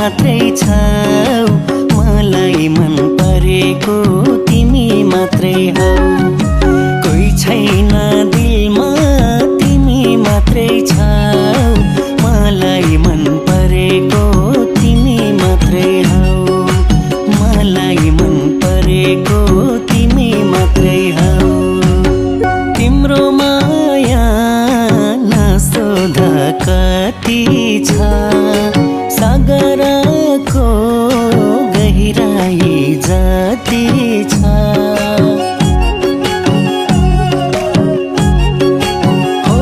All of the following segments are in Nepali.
मात्रै छौ, मलाई मन परेको तिमी मात्रै हौ। कोही छैन दिलमा तिमी मात्रै छौ, मलाई मन परेको तिमी मात्रै हौ, मलाई मन परेको तिमी मात्रै हौ। तिम्रो माया नसोध कति छ, सागरको गहिराई जति छ। हो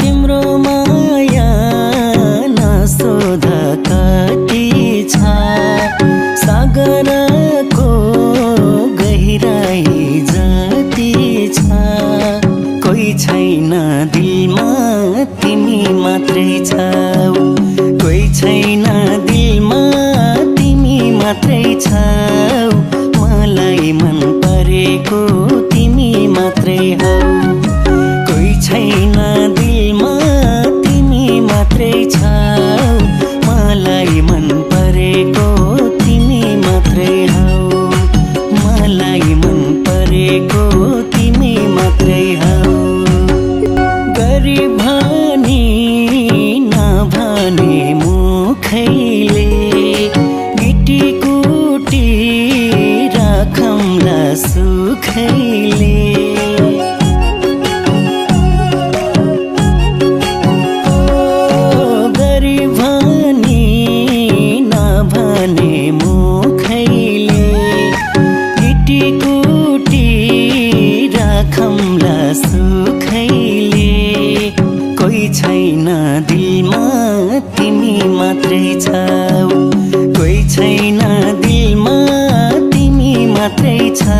तिम्रो माया नसोध कति छ, सागरको गहिराई जति छ। कोही छैन दिलमा तिमी मात्रै छौ, कोही छैन दिलमा तिमी मात्रै छौ, मलाई मन परेको तिमी मात्रै हौ। कोही छैन दिलमा तिमी मात्रै छौ, मलाई मन परेको तिमी मात्रै हौ, मलाई मन परेको तिमी मात्रै हौ। गरी भनी नभने मुखैले गिटी कुटी राखौँला सुखैले। गरी भनी नभने मुखैले गिटी कुटी राखौँला सुखैले। कोही छैन दिलमा तिमी मात्रै छौ, कोही छैन दिलमा तिमी मात्रै छौ,